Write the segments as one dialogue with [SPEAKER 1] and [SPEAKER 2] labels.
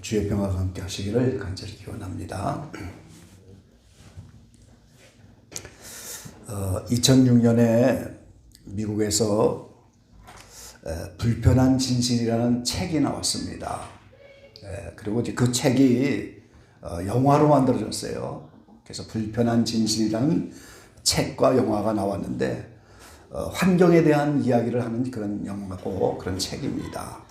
[SPEAKER 1] 주의 평화가 함께 하시기를 간절히 기원합니다. 2006년에 미국에서 불편한 진실이라는 책이 나왔습니다. 그리고 이제 그 책이 영화로 만들어졌어요. 그래서 불편한 진실이라는 책과 영화가 나왔는데 환경에 대한 이야기를 하는 그런 영화고 그런 책입니다.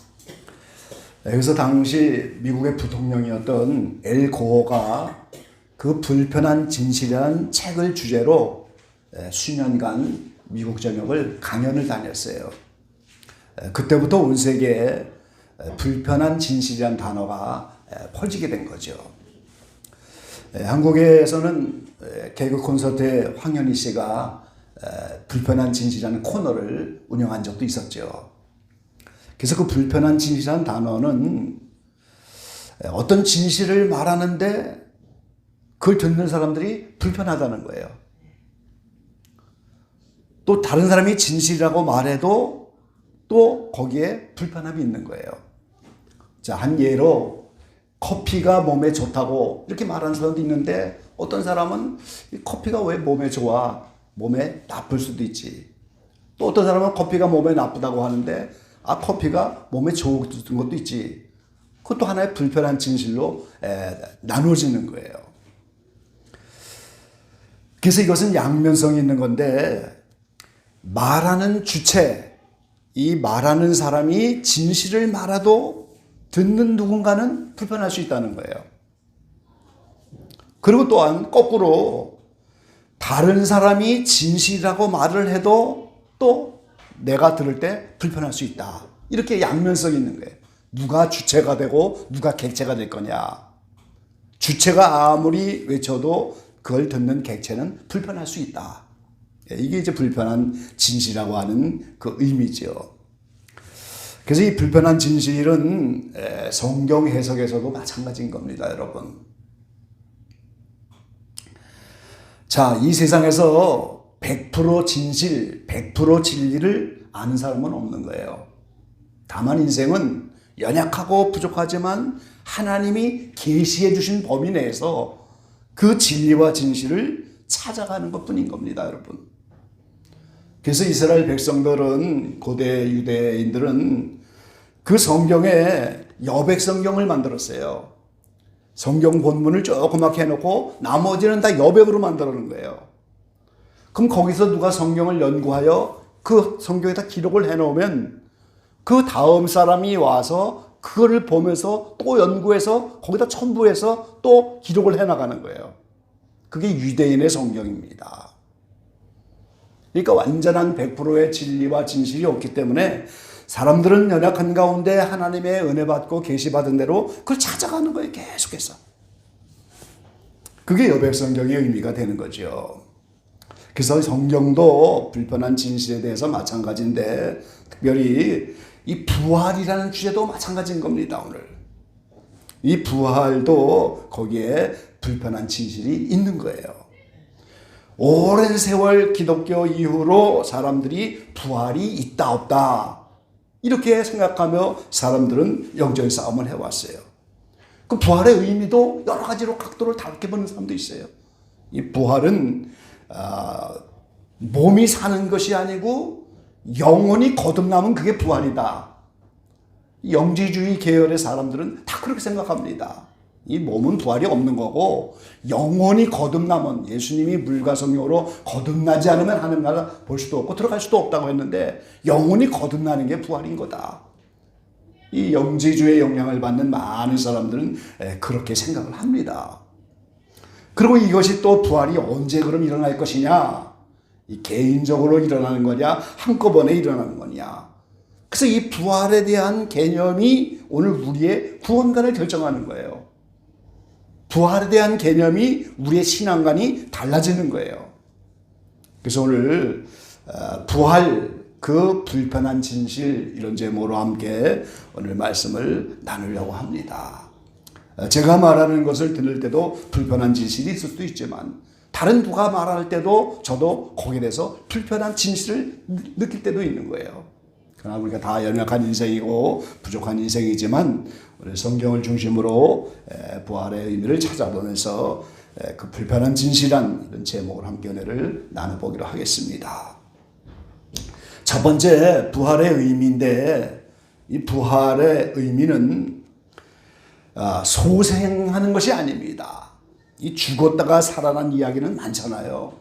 [SPEAKER 1] 그래서 당시 미국의 부통령이었던 엘 고어가 그 불편한 진실이라는 책을 주제로 수년간 미국 전역을 강연을 다녔어요. 그때부터 온 세계에 불편한 진실이라는 단어가 퍼지게 된 거죠. 한국에서는 개그 콘서트의 황현희 씨가 불편한 진실이라는 코너를 운영한 적도 있었죠. 그래서 그 불편한 진실이라는 단어는 어떤 진실을 말하는데 그걸 듣는 사람들이 불편하다는 거예요. 또 다른 사람이 진실이라고 말해도 또 거기에 불편함이 있는 거예요. 자, 한 예로 커피가 몸에 좋다고 이렇게 말하는 사람도 있는데 어떤 사람은 커피가 왜 몸에 좋아? 몸에 나쁠 수도 있지. 또 어떤 사람은 커피가 몸에 나쁘다고 하는데 커피가 몸에 좋은 것도 있지. 그것도 하나의 불편한 진실로 나눠지는 거예요. 그래서 이것은 양면성이 있는 건데 말하는 주체, 이 말하는 사람이 진실을 말해도 듣는 누군가는 불편할 수 있다는 거예요. 그리고 또한 거꾸로 다른 사람이 진실이라고 말을 해도 또 내가 들을 때 불편할 수 있다. 이렇게 양면성이 있는 거예요. 누가 주체가 되고 누가 객체가 될 거냐. 주체가 아무리 외쳐도 그걸 듣는 객체는 불편할 수 있다. 이게 이제 불편한 진실이라고 하는 그 의미죠. 그래서 이 불편한 진실은 성경 해석에서도 마찬가지인 겁니다, 여러분. 자, 이 세상에서 100% 진실, 100% 진리를 아는 사람은 없는 거예요. 다만 인생은 연약하고 부족하지만 하나님이 계시해 주신 범위 내에서 그 진리와 진실을 찾아가는 것뿐인 겁니다, 여러분. 그래서 이스라엘 백성들은, 고대 유대인들은 그 성경에 여백 성경을 만들었어요. 성경 본문을 조그맣게 해놓고 나머지는 다 여백으로 만들어 놓은 거예요. 그럼 거기서 누가 성경을 연구하여 그 성경에다 기록을 해놓으면 그 다음 사람이 와서 그거를 보면서 또 연구해서 거기다 첨부해서 또 기록을 해나가는 거예요. 그게 유대인의 성경입니다. 그러니까 완전한 100%의 진리와 진실이 없기 때문에 사람들은 연약한 가운데 하나님의 은혜 받고 계시 받은 대로 그걸 찾아가는 거예요. 계속해서. 그게 여백 성경의 의미가 되는 거죠. 그래서 성경도 불편한 진실에 대해서 마찬가지인데 특별히 이 부활이라는 주제도 마찬가지인 겁니다. 오늘 이 부활도 거기에 불편한 진실이 있는 거예요. 오랜 세월 기독교 이후로 사람들이 부활이 있다 없다 이렇게 생각하며 사람들은 영적 싸움을 해왔어요. 그 부활의 의미도 여러 가지로 각도를 다르게 보는 사람도 있어요. 이 부활은 몸이 사는 것이 아니고 영혼이 거듭나면 그게 부활이다. 영지주의 계열의 사람들은 다 그렇게 생각합니다. 이 몸은 부활이 없는 거고 영혼이 거듭나면 예수님이 물과 성령으로 거듭나지 않으면 하나님 나라 볼 수도 없고 들어갈 수도 없다고 했는데 영혼이 거듭나는 게 부활인 거다. 이 영지주의 영향을 받는 많은 사람들은 그렇게 생각을 합니다. 그리고 이것이 또 부활이 언제 그럼 일어날 것이냐? 이 개인적으로 일어나는 거냐? 한꺼번에 일어나는 거냐? 그래서 이 부활에 대한 개념이 오늘 우리의 구원관을 결정하는 거예요. 부활에 대한 개념이 우리의 신앙관이 달라지는 거예요. 그래서 오늘 부활, 그 불편한 진실 이런 제목으로 함께 오늘 말씀을 나누려고 합니다. 제가 말하는 것을 들을 때도 불편한 진실이 있을 수도 있지만 다른 누가 말할 때도 저도 거기에 대해서 불편한 진실을 느낄 때도 있는 거예요. 그러나 우리가 다 연약한 인생이고 부족한 인생이지만 우리 성경을 중심으로 부활의 의미를 찾아보면서 그 불편한 진실한 이런 제목을 함께 은혜를 나눠보기로 하겠습니다. 첫 번째 부활의 의미인데, 이 부활의 의미는 소생하는 것이 아닙니다. 이 죽었다가 살아난 이야기는 많잖아요.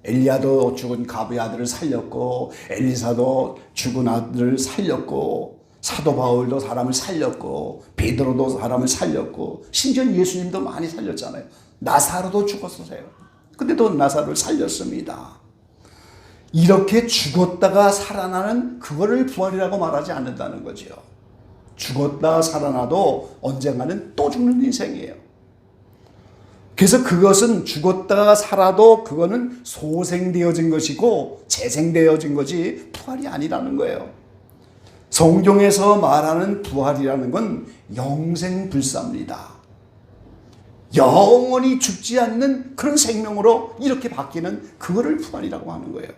[SPEAKER 1] 엘리야도 죽은 가브의 아들을 살렸고, 엘리사도 죽은 아들을 살렸고, 사도 바울도 사람을 살렸고, 베드로도 사람을 살렸고, 심지어 예수님도 많이 살렸잖아요. 나사로도 죽었어요. 근데도 나사로를 살렸습니다. 이렇게 죽었다가 살아나는 그거를 부활이라고 말하지 않는다는 거죠. 죽었다 살아나도 언젠가는 또 죽는 인생이에요. 그래서 그것은 죽었다가 살아도 그거는 소생되어진 것이고 재생되어진 것이 부활이 아니라는 거예요. 성경에서 말하는 부활이라는 건 영생불사입니다. 영원히 죽지 않는 그런 생명으로 이렇게 바뀌는 그거를 부활이라고 하는 거예요.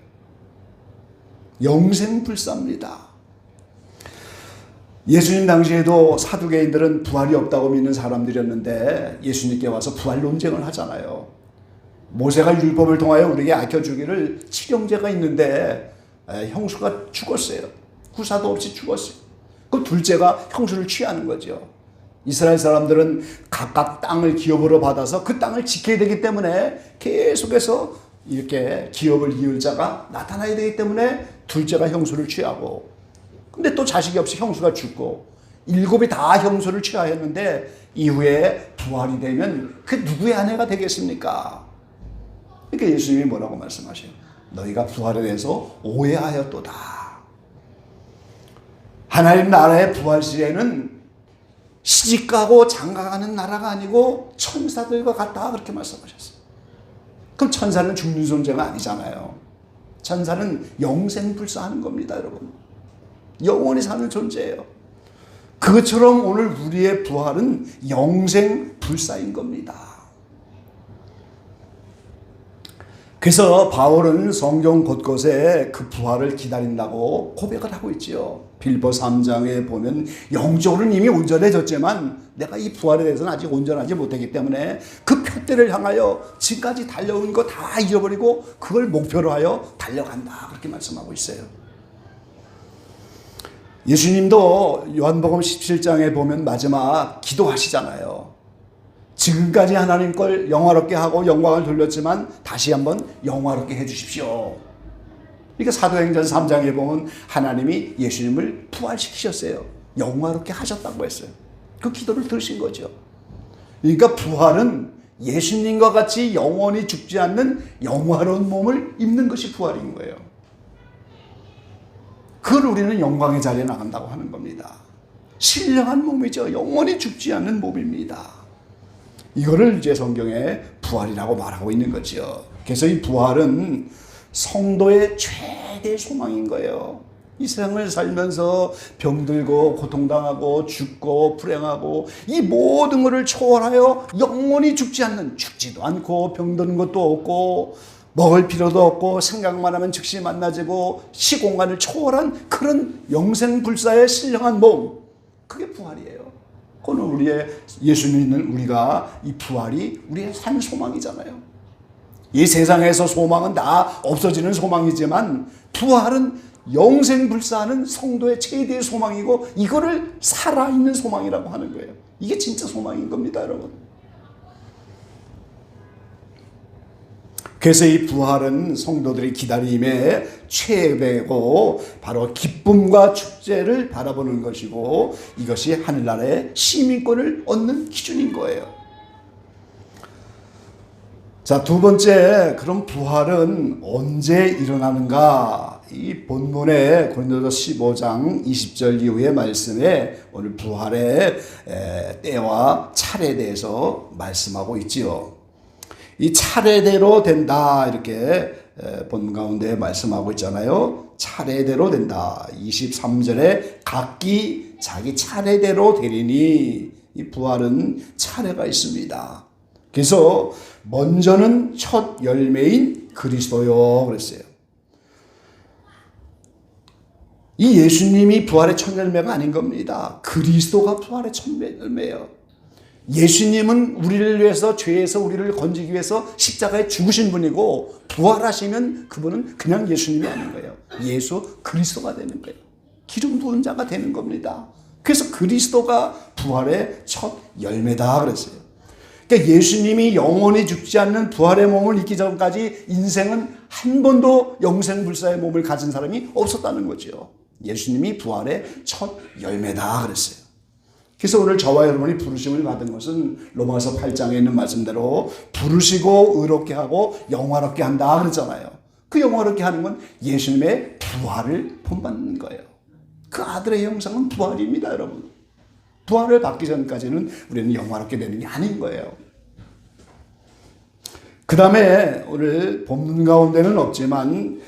[SPEAKER 1] 영생불사입니다. 예수님 당시에도 사두개인들은 부활이 없다고 믿는 사람들이었는데 예수님께 와서 부활 논쟁을 하잖아요. 모세가 율법을 통하여 우리에게 아껴주기를 칠형제가 있는데 형수가 죽었어요. 후사도 없이 죽었어요. 그 둘째가 형수를 취하는 거죠. 이스라엘 사람들은 각각 땅을 기업으로 받아서 그 땅을 지켜야 되기 때문에 계속해서 이렇게 기업을 이을 자가 나타나야 되기 때문에 둘째가 형수를 취하고, 근데 또 자식이 없이 형수가 죽고, 일곱이 다 형수를 취하였는데 이후에 부활이 되면 그 누구의 아내가 되겠습니까? 그러니까 예수님이 뭐라고 말씀하셔요? 너희가 부활에 대해서 오해하였도다. 하나님 나라의 부활 시에는 시집가고 장가가는 나라가 아니고 천사들과 같다, 그렇게 말씀하셨어요. 그럼 천사는 죽는 존재가 아니잖아요. 천사는 영생불사하는 겁니다, 여러분. 영원히 사는 존재예요. 그것처럼 오늘 우리의 부활은 영생불사인 겁니다. 그래서 바울은 성경 곳곳에 그 부활을 기다린다고 고백을 하고 있지요. 빌보 3장에 보면 영적으로는 이미 온전해졌지만 내가 이 부활에 대해서는 아직 온전하지 못하기 때문에 그 표대를 향하여 지금까지 달려온 거 다 잊어버리고 그걸 목표로 하여 달려간다, 그렇게 말씀하고 있어요. 예수님도 요한복음 17장에 보면 마지막 기도하시잖아요. 지금까지 하나님 걸 영화롭게 하고 영광을 돌렸지만 다시 한번 영화롭게 해주십시오. 그러니까 사도행전 3장에 보면 하나님이 예수님을 부활시키셨어요. 영화롭게 하셨다고 했어요. 그 기도를 들으신 거죠. 그러니까 부활은 예수님과 같이 영원히 죽지 않는 영화로운 몸을 입는 것이 부활인 거예요. 그걸 우리는 영광의 자리에 나간다고 하는 겁니다. 신령한 몸이죠. 영원히 죽지 않는 몸입니다. 이거를 이제 성경에 부활이라고 말하고 있는 거죠. 그래서 이 부활은 성도의 최대 소망인 거예요. 이 세상을 살면서 병들고 고통당하고 죽고 불행하고 이 모든 것을 초월하여 영원히 죽지 않는, 죽지도 않고 병드는 것도 없고 먹을 필요도 없고 생각만 하면 즉시 만나지고 시공간을 초월한 그런 영생불사의 신령한 몸, 그게 부활이에요. 그건 우리의 예수 믿는 우리가 이 부활이 우리의 산 소망이잖아요. 이 세상에서 소망은 다 없어지는 소망이지만 부활은 영생불사하는 성도의 최대의 소망이고 이거를 살아있는 소망이라고 하는 거예요. 이게 진짜 소망인 겁니다, 여러분. 그래서 이 부활은 성도들이 기다림의 최배고 바로 기쁨과 축제를 바라보는 것이고 이것이 하늘나라의 시민권을 얻는 기준인 거예요. 자, 두 번째, 그럼 부활은 언제 일어나는가? 이 본문의 고린도서 15장 20절 이후의 말씀에 오늘 부활의 때와 차례에 대해서 말씀하고 있지요. 이 차례대로 된다, 이렇게 본문 가운데 말씀하고 있잖아요. 차례대로 된다. 23절에 각기 자기 차례대로 되리니, 이 부활은 차례가 있습니다. 그래서 먼저는 첫 열매인 그리스도요 그랬어요. 이 예수님이 부활의 첫 열매가 아닌 겁니다. 그리스도가 부활의 첫 열매예요. 예수님은 우리를 위해서 죄에서 우리를 건지기 위해서 십자가에 죽으신 분이고 부활하시면 그분은 그냥 예수님이 아닌 거예요. 예수 그리스도가 되는 거예요. 기름 부은 자가 되는 겁니다. 그래서 그리스도가 부활의 첫 열매다 그랬어요. 그러니까 예수님이 영원히 죽지 않는 부활의 몸을 입기 전까지 인생은 한 번도 영생불사의 몸을 가진 사람이 없었다는 거죠. 예수님이 부활의 첫 열매다 그랬어요. 그래서 오늘 저와 여러분이 부르심을 받은 것은 로마서 8장에 있는 말씀대로 부르시고 의롭게 하고 영화롭게 한다 그랬잖아요. 그 영화롭게 하는 건 예수님의 부활을 본받는 거예요. 그 아들의 형상은 부활입니다, 여러분. 부활을 받기 전까지는 우리는 영화롭게 되는 게 아닌 거예요. 그 다음에 오늘 본문 가운데는 없지만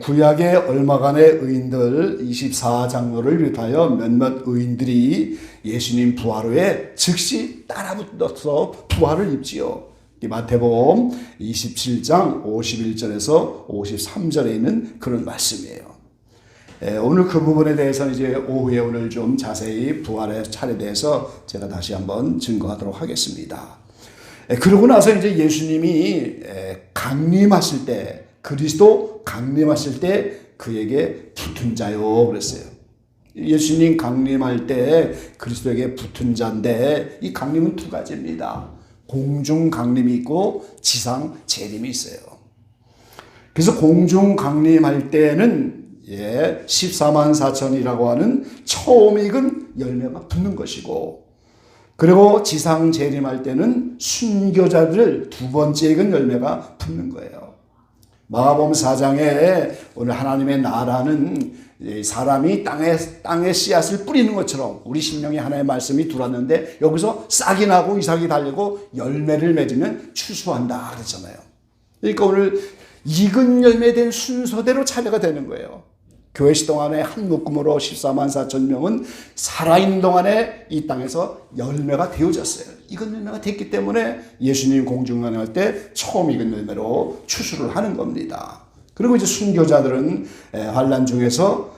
[SPEAKER 1] 구약의 얼마간의 의인들 24장로를 비롯하여 몇몇 의인들이 예수님 부활 후에 즉시 따라붙어서 부활을 입지요. 마태복음 27장 51절에서 53절에 있는 그런 말씀이에요. 오늘 그 부분에 대해서는 이제 오후에 오늘 좀 자세히 부활의 차례에 대해서 제가 다시 한번 증거하도록 하겠습니다. 그러고 나서 이제 예수님이 강림하실 때, 그리스도 강림하실 때 그에게 붙은 자요 그랬어요. 예수님 강림할 때 그리스도에게 붙은 자인데 이 강림은 두 가지입니다. 공중 강림이 있고 지상 재림이 있어요. 그래서 공중 강림할 때는 14만 4천이라고 하는 처음 익은 열매가 붙는 것이고, 그리고 지상 재림할 때는 순교자들 두 번째 익은 열매가 붙는 거예요. 마가복음 4장에 오늘 하나님의 나라는 사람이 땅에 씨앗을 뿌리는 것처럼 우리 심령에 하나의 말씀이 들어왔는데 여기서 싹이 나고 이삭이 달리고 열매를 맺으면 추수한다 그랬잖아요. 그러니까 오늘 익은 열매된 순서대로 차례가 되는 거예요. 교회 시 동안에 한 묶음으로 14만 4천 명은 살아있는 동안에 이 땅에서 열매가 되어졌어요. 익은 열매가 됐기 때문에 예수님 공중강림할 때 처음 익은 열매로 추수를 하는 겁니다. 그리고 이제 순교자들은 환난 중에서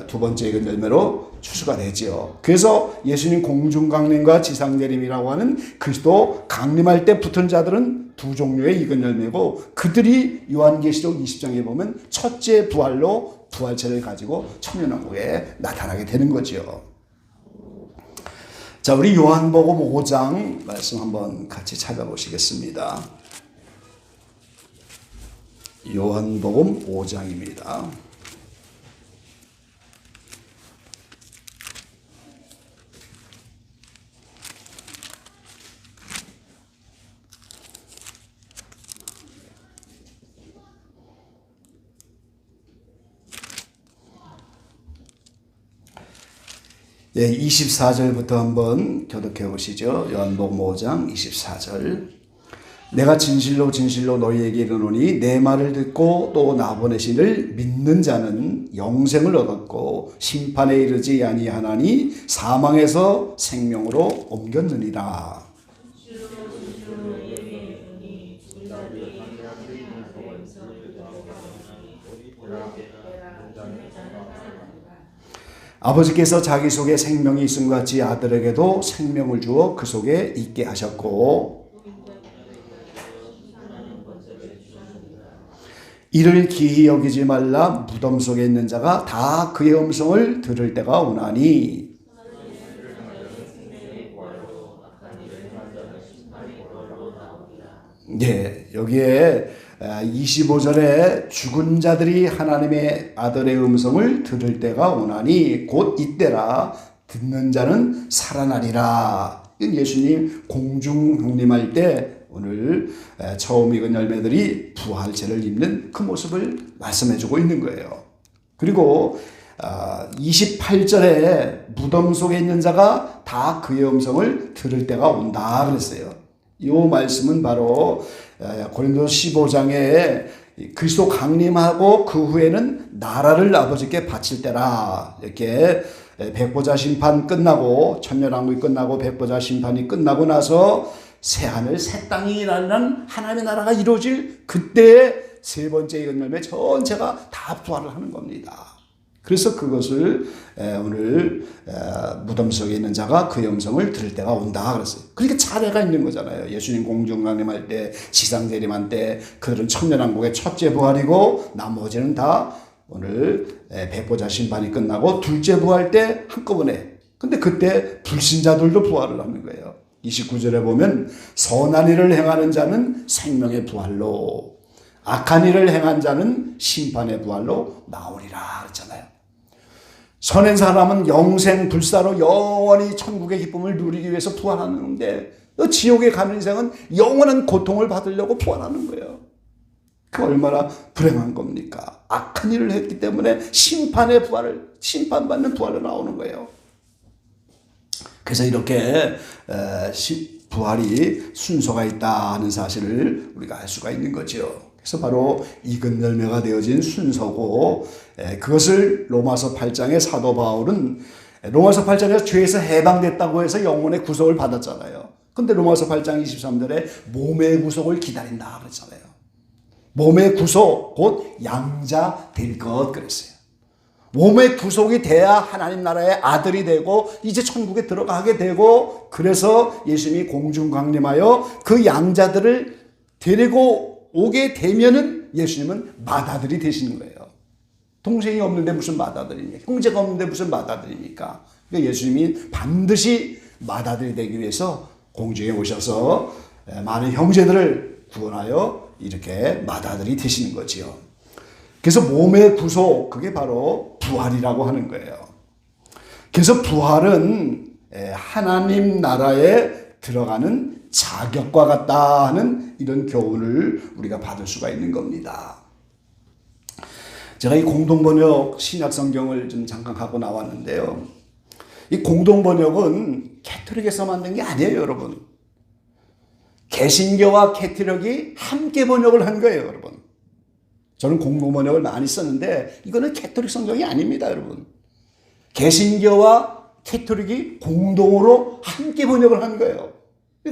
[SPEAKER 1] 두 번째 익은 열매로 추수가 되지요. 그래서 예수님 공중강림과 지상재림이라고 하는 그리스도 강림할 때 붙은 자들은 두 종류의 익은 열매고, 그들이 요한계시록 20장에 보면 첫째 부활로 부활체를 가지고 천년왕국에 나타나게 되는 거죠. 자, 우리 요한복음 5장 말씀 한번 같이 찾아보시겠습니다. 요한복음 5장입니다. 예, 24절부터 한번 교독해 보시죠. 요한복음 5장 24절. 내가 진실로 진실로 너희에게 이르노니 내 말을 듣고 또 나 보내신을 믿는 자는 영생을 얻었고 심판에 이르지 아니하나니 사망에서 생명으로 옮겼느니라. 아버지께서 자기 속에 생명이 있음 같이 아들에게도 생명을 주어 그 속에 있게 하셨고, 이를 기히 여기지 말라. 무덤 속에 있는 자가 다 그의 음성을 들을 때가 오나니. 네, 여기에 25절에 죽은 자들이 하나님의 아들의 음성을 들을 때가 오나니 곧 이때라. 듣는 자는 살아나리라. 예수님 공중 강림할 때 오늘 처음 익은 열매들이 부활체를 입는 그 모습을 말씀해주고 있는 거예요. 그리고 28절에 무덤 속에 있는 자가 다 그의 음성을 들을 때가 온다 그랬어요. 이 말씀은 바로 고린도서 15장에 그리스도 강림하고 그 후에는 나라를 아버지께 바칠 때라. 이렇게 백보자 심판 끝나고 천년왕국이 끝나고 백보자 심판이 끝나고 나서 새하늘 새 땅이라는 하나님의 나라가 이루어질 그때의 세 번째 익은 열매 전체가 다 부활을 하는 겁니다. 그래서 그것을 오늘 무덤 속에 있는 자가 그 음성을 들을 때가 온다 그랬어요. 그러니까 차례가 있는 거잖아요. 예수님 공중강림할 때, 지상재림할 때 그들은 천년왕국의 첫째 부활이고 나머지는 다 오늘 백보자 심판이 끝나고 둘째 부활 때 한꺼번에. 근데 그때 불신자들도 부활을 하는 거예요. 29절에 보면 선한 일을 행하는 자는 생명의 부활로, 악한 일을 행한 자는 심판의 부활로 나오리라 그랬잖아요. 선한 사람은 영생 불사로 영원히 천국의 기쁨을 누리기 위해서 부활하는데, 지옥에 가는 인생은 영원한 고통을 받으려고 부활하는 거예요. 그 얼마나 불행한 겁니까? 악한 일을 했기 때문에 심판의 부활을, 심판받는 부활로 나오는 거예요. 그래서 이렇게 부활이 순서가 있다 하는 사실을 우리가 알 수가 있는 거죠. 그래서 바로 익은 열매가 되어진 순서고, 그것을 로마서 8장의 사도 바울은 로마서 8장에서 죄에서 해방됐다고 해서 영혼의 구속을 받았잖아요. 근데 로마서 8장 23절에 몸의 구속을 기다린다 그랬잖아요. 몸의 구속, 곧 양자 될 것 그랬어요. 몸의 구속이 돼야 하나님 나라의 아들이 되고 이제 천국에 들어가게 되고, 그래서 예수님이 공중강림하여 그 양자들을 데리고 오게 되면은 예수님은 맏아들이 되시는 거예요. 동생이 없는데 무슨 맏아들입니까? 형제가 없는데 무슨 맏아들입니까? 그러니까 예수님이 반드시 맏아들이 되기 위해서 공중에 오셔서 많은 형제들을 구원하여 이렇게 맏아들이 되시는 거지요. 그래서 몸의 구속, 그게 바로 부활이라고 하는 거예요. 그래서 부활은 하나님 나라에 들어가는 자격과 같다 하는 이런 교훈을 우리가 받을 수가 있는 겁니다. 제가 이 공동번역 신약성경을 좀 잠깐 갖고 나왔는데요. 이 공동번역은 캐톨릭에서 만든 게 아니에요, 여러분. 개신교와 캐톨릭이 함께 번역을 한 거예요, 여러분. 저는 공동번역을 많이 썼는데 이거는 캐톨릭 성경이 아닙니다, 여러분. 개신교와 캐톨릭이 공동으로 함께 번역을 한 거예요.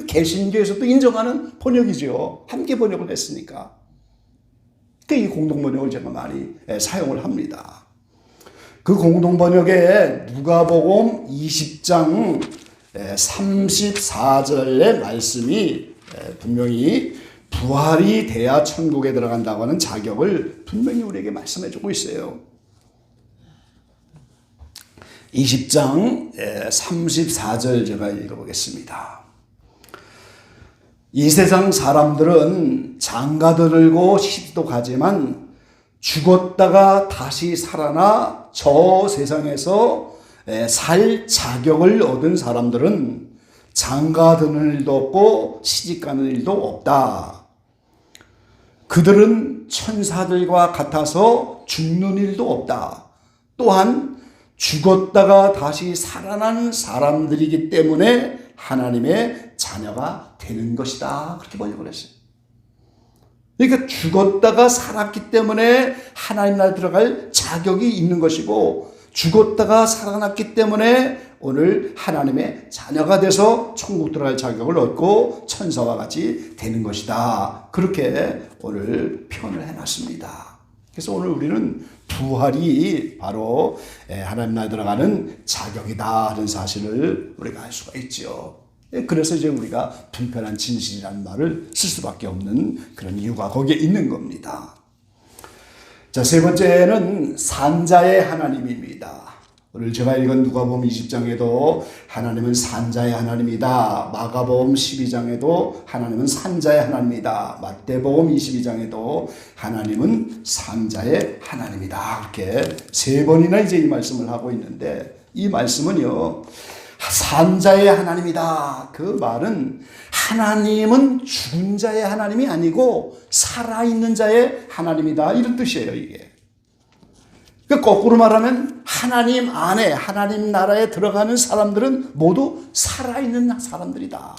[SPEAKER 1] 개신교에서도 인정하는 번역이죠. 함께 번역을 했으니까. 이 공동번역을 제가 많이 사용을 합니다. 그 공동번역에 누가복음 20장 34절의 말씀이 분명히 부활이 돼야 천국에 들어간다고 하는 자격을 분명히 우리에게 말씀해 주고 있어요. 20장 34절 제가 읽어보겠습니다. 이 세상 사람들은 장가도 들고 시집도 가지만 죽었다가 다시 살아나 저 세상에서 살 자격을 얻은 사람들은 장가 드는 일도 없고 시집 가는 일도 없다. 그들은 천사들과 같아서 죽는 일도 없다. 또한 죽었다가 다시 살아난 사람들이기 때문에 하나님의 자녀가 되는 것이다. 그렇게 번역을 했어요. 그러니까 죽었다가 살았기 때문에 하나님 나라에 들어갈 자격이 있는 것이고, 죽었다가 살아났기 때문에 오늘 하나님의 자녀가 돼서 천국 들어갈 자격을 얻고 천사와 같이 되는 것이다. 그렇게 오늘 표현을 해놨습니다. 그래서 오늘 우리는 부활이 바로 하나님 나라에 들어가는 자격이다 하는 사실을 우리가 알 수가 있죠. 그래서 이제 우리가 불편한 진실이라는 말을 쓸 수밖에 없는 그런 이유가 거기에 있는 겁니다. 자, 세 번째는 산자의 하나님입니다. 오늘 제가 읽은 누가복음 20장에도 하나님은 산자의 하나님이다. 마가복음 12장에도 하나님은 산자의 하나님이다. 마태복음 22장에도 하나님은 산자의 하나님이다. 이렇게 세 번이나 이제 이 말씀을 하고 있는데, 이 말씀은요, 산자의 하나님이다. 그 말은 하나님은 죽은 자의 하나님이 아니고 살아있는 자의 하나님이다. 이런 뜻이에요, 이게. 그러니까 거꾸로 말하면 하나님 안에, 하나님 나라에 들어가는 사람들은 모두 살아있는 사람들이다.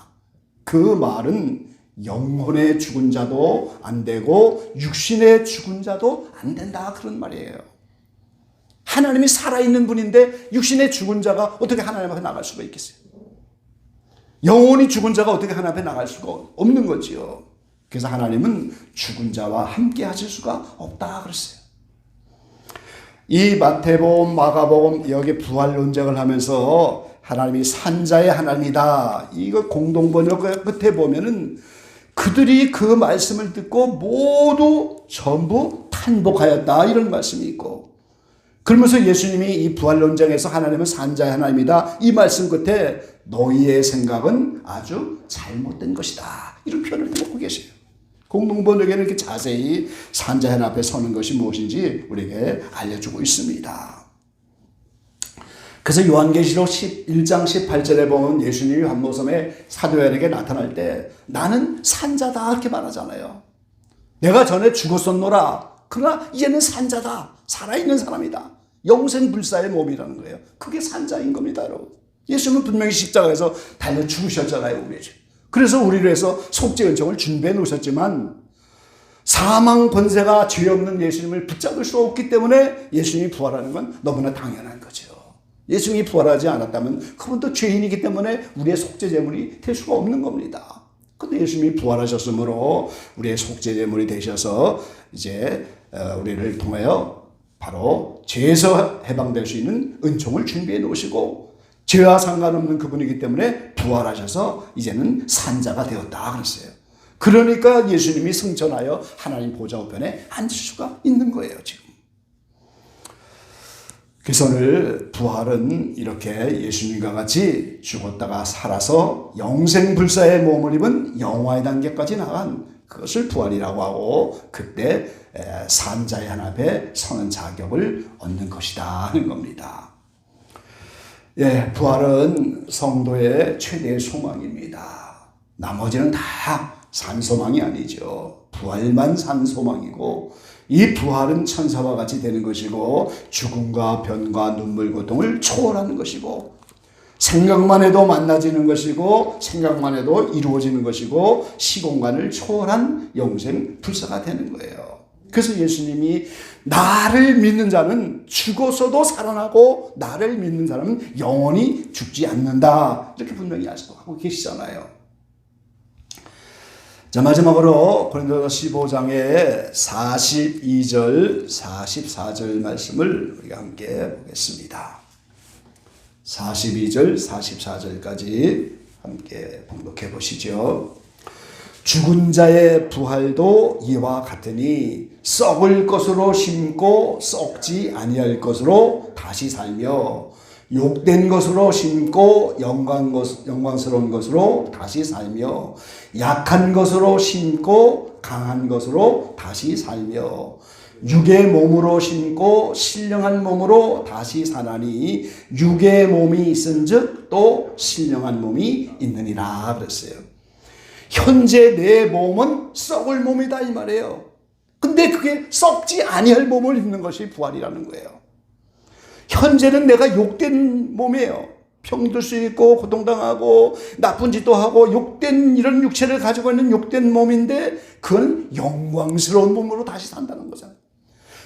[SPEAKER 1] 그 말은 영혼의 죽은 자도 안 되고 육신의 죽은 자도 안 된다. 그런 말이에요. 하나님이 살아있는 분인데 육신의 죽은 자가 어떻게 하나님 앞에 나갈 수가 있겠어요? 영혼이 죽은 자가 어떻게 하나님 앞에 나갈 수가 없는 거지요. 그래서 하나님은 죽은 자와 함께 하실 수가 없다 그랬어요. 이 마태복음, 마가복음 여기 부활 논쟁을 하면서 하나님이 산자의 하나님이다. 이거 공동번역 끝에 보면은 그들이 그 말씀을 듣고 모두 전부 탄복하였다. 이런 말씀이 있고, 그러면서 예수님이 이 부활 논쟁에서 하나님은 산자의 하나님이다. 이 말씀 끝에 너희의 생각은 아주 잘못된 것이다. 이런 표현을 놓고 계세요. 공동번역에는 이렇게 자세히 산자의 하나님 앞에 서는 것이 무엇인지 우리에게 알려주고 있습니다. 그래서 요한계시록 1장 18절에 보면 예수님이 환모섬에 사도들에게 나타날 때 나는 산자다 이렇게 말하잖아요. 내가 전에 죽었었노라. 그러나 이제는 산자다. 살아있는 사람이다. 영생불사의 몸이라는 거예요. 그게 산자인 겁니다, 여러분. 예수님은 분명히 십자가에서 달려 죽으셨잖아요, 우리. 그래서 우리를 위해서 속죄 은총을 준비해 놓으셨지만 사망 권세가 죄 없는 예수님을 붙잡을 수 없기 때문에 예수님이 부활하는 건 너무나 당연한 거죠. 예수님이 부활하지 않았다면 그분도 죄인이기 때문에 우리의 속죄 제물이 될 수가 없는 겁니다. 그런데 예수님이 부활하셨으므로 우리의 속죄 제물이 되셔서 이제 우리를 통하여 바로 죄에서 해방될 수 있는 은총을 준비해 놓으시고 죄와 상관없는 그분이기 때문에 부활하셔서 이제는 산자가 되었다 그랬어요. 그러니까 예수님이 승천하여 하나님 보좌 우편에 앉을 수가 있는 거예요, 지금. 그래서 오늘 부활은 이렇게 예수님과 같이 죽었다가 살아서 영생불사의 몸을 입은 영화의 단계까지 나간 그것을 부활이라고 하고, 그때 산자의 하나님 앞에 서는 자격을 얻는 것이다 하는 겁니다. 예, 부활은 성도의 최대의 소망입니다. 나머지는 다 산소망이 아니죠. 부활만 산소망이고, 이 부활은 천사와 같이 되는 것이고 죽음과 변과 눈물 고통을 초월하는 것이고 생각만 해도 만나지는 것이고 생각만 해도 이루어지는 것이고 시공간을 초월한 영생 불사가 되는 거예요. 그래서 예수님이 나를 믿는 자는 죽어서도 살아나고 나를 믿는 사람은 영원히 죽지 않는다. 이렇게 분명히 약속하고 계시잖아요. 자, 마지막으로 고린도서 15장의 42절, 44절 말씀을 우리가 함께 보겠습니다. 42절, 44절까지 함께 봉독해 보시죠. 죽은 자의 부활도 이와 같으니 썩을 것으로 심고 썩지 아니할 것으로 다시 살며 욕된 것으로 심고 영광스러운 것으로 다시 살며 약한 것으로 심고 강한 것으로 다시 살며 육의 몸으로 심고 신령한 몸으로 다시 사나니 육의 몸이 있은즉 또 신령한 몸이 있느니라 그랬어요. 현재 내 몸은 썩을 몸이다 이 말이에요. 근데 그게 썩지 아니할 몸을 입는 것이 부활이라는 거예요. 현재는 내가 욕된 몸이에요. 병들 수 있고 고통당하고 나쁜 짓도 하고 욕된 이런 육체를 가지고 있는 욕된 몸인데 그건 영광스러운 몸으로 다시 산다는 거잖아요.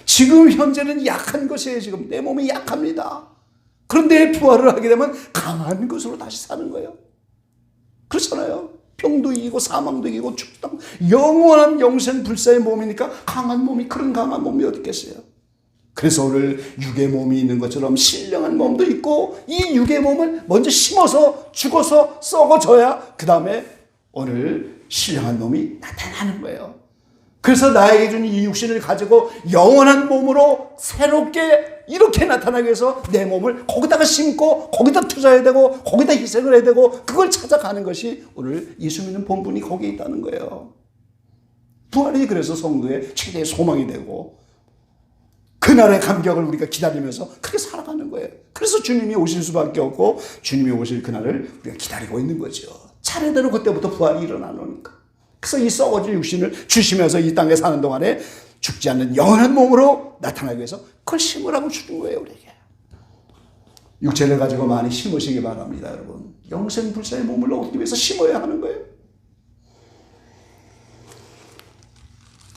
[SPEAKER 1] 지금 현재는 약한 것이에요. 지금 내 몸이 약합니다. 그런데 부활을 하게 되면 강한 것으로 다시 사는 거예요. 그렇잖아요. 병도 이기고 사망도 이기고 죽도 영원한 영생 불사의 몸이니까 강한 몸이, 그런 강한 몸이 어디 있겠어요. 그래서 오늘 육의 몸이 있는 것처럼 신령한 몸도 있고 이 육의 몸을 먼저 심어서 죽어서 썩어져야 그 다음에 오늘 신령한 몸이 나타나는 거예요. 그래서 나에게 준 이 육신을 가지고 영원한 몸으로 새롭게 이렇게 나타나기 위해서 내 몸을 거기다가 심고 거기다 투자해야 되고 거기다 희생을 해야 되고 그걸 찾아가는 것이 오늘 예수 믿는 본분이 거기에 있다는 거예요. 부활이 그래서 성도의 최대의 소망이 되고 그날의 감격을 우리가 기다리면서 그렇게 살아가는 거예요. 그래서 주님이 오실 수밖에 없고 주님이 오실 그날을 우리가 기다리고 있는 거죠. 차례대로 그때부터 부활이 일어나니까. 그래서 이 썩어질 육신을 주시면서 이 땅에 사는 동안에 죽지 않는 영원한 몸으로 나타나기 위해서 그걸 심으라고 주는 거예요, 우리에게. 육체를 가지고 많이 심으시기 바랍니다, 여러분. 영생불사의 몸을 얻기 위해서 심어야 하는 거예요.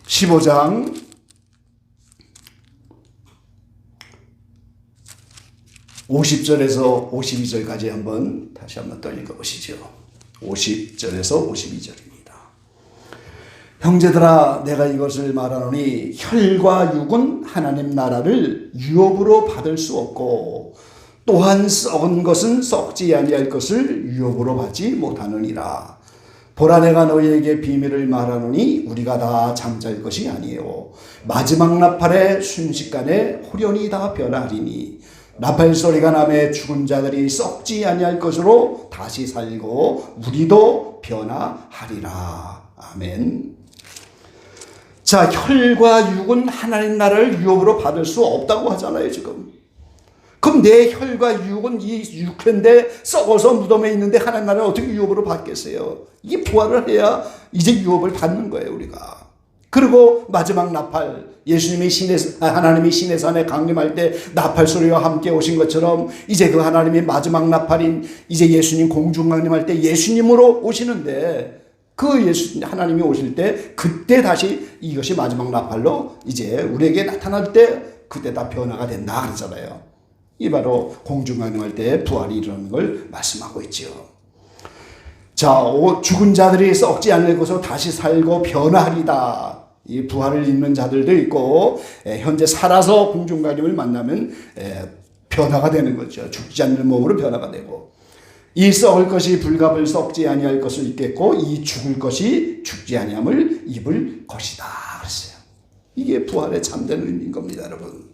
[SPEAKER 1] 15장 50절에서 52절까지 다시 한번 또 읽어보시죠. 50절에서 52절입니다. 형제들아 내가 이것을 말하노니 혈과 육은 하나님 나라를 유업으로 받을 수 없고 또한 썩은 것은 썩지 아니할 것을 유업으로 받지 못하느니라. 보라 내가 너희에게 비밀을 말하노니 우리가 다 잠잘 것이 아니요 마지막 나팔에 순식간에 후련히 다 변하리니 나팔 소리가 나매 죽은 자들이 썩지 아니할 것으로 다시 살고 우리도 변화하리라. 아멘. 자, 혈과 육은 하나님 나라를 유업으로 받을 수 없다고 하잖아요 지금. 그럼 내 혈과 육은 이 육회인데 썩어서 무덤에 있는데 하나님 나라를 어떻게 유업으로 받겠어요? 이게 부활을 해야 이제 유업을 받는 거예요 우리가. 그리고 마지막 나팔, 예수님이 하나님이 신의 산에 강림할 때 나팔 소리와 함께 오신 것처럼 이제 그 하나님이 마지막 나팔인 이제 예수님 공중 강림할 때 예수님으로 오시는데 그 하나님이 오실 때 그때 다시 이것이 마지막 나팔로 이제 우리에게 나타날 때 그때 다 변화가 된다 그러잖아요. 이 바로 공중 강림할 때 부활이 이루는 걸 말씀하고 있죠. 자, 죽은 자들이 썩지 않을 것으로 다시 살고 변화하리다. 이 부활을 입는 자들도 있고 현재 살아서 공중 강림을 만나면 변화가 되는 거죠. 죽지 않는 몸으로 변화가 되고 이 썩을 것이 불갑을 썩지 아니할 것을 입겠고 이 죽을 것이 죽지 아니함을 입을 것이다 그랬어요. 이게 부활의 참된 의미인 겁니다 여러분.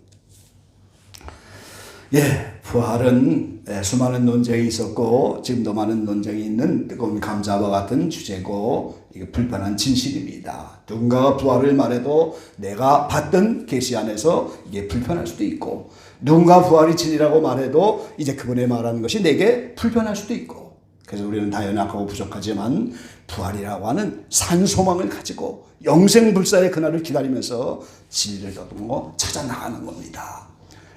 [SPEAKER 1] 부활은 수많은 논쟁이 있었고 지금도 많은 논쟁이 있는 뜨거운 감자와 같은 주제고 이게 불편한 진실입니다. 누군가가 부활을 말해도 내가 받던 계시 안에서 이게 불편할 수도 있고 누군가 부활이 진리라고 말해도 이제 그분의 말하는 것이 내게 불편할 수도 있고 그래서 우리는 다 연약하고 부족하지만 부활이라고 하는 산 소망을 가지고 영생불사의 그날을 기다리면서 진리를 더듬어 찾아 나가는 겁니다.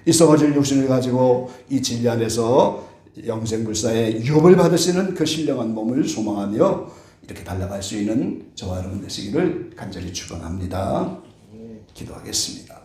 [SPEAKER 1] 이 썩어질 육신을 가지고 이 진리 안에서 영생불사의 유업을 받으시는 그 신령한 몸을 소망하며 이렇게 달려갈 수 있는 저와 여러분 되시기를 간절히 축원합니다. 기도하겠습니다.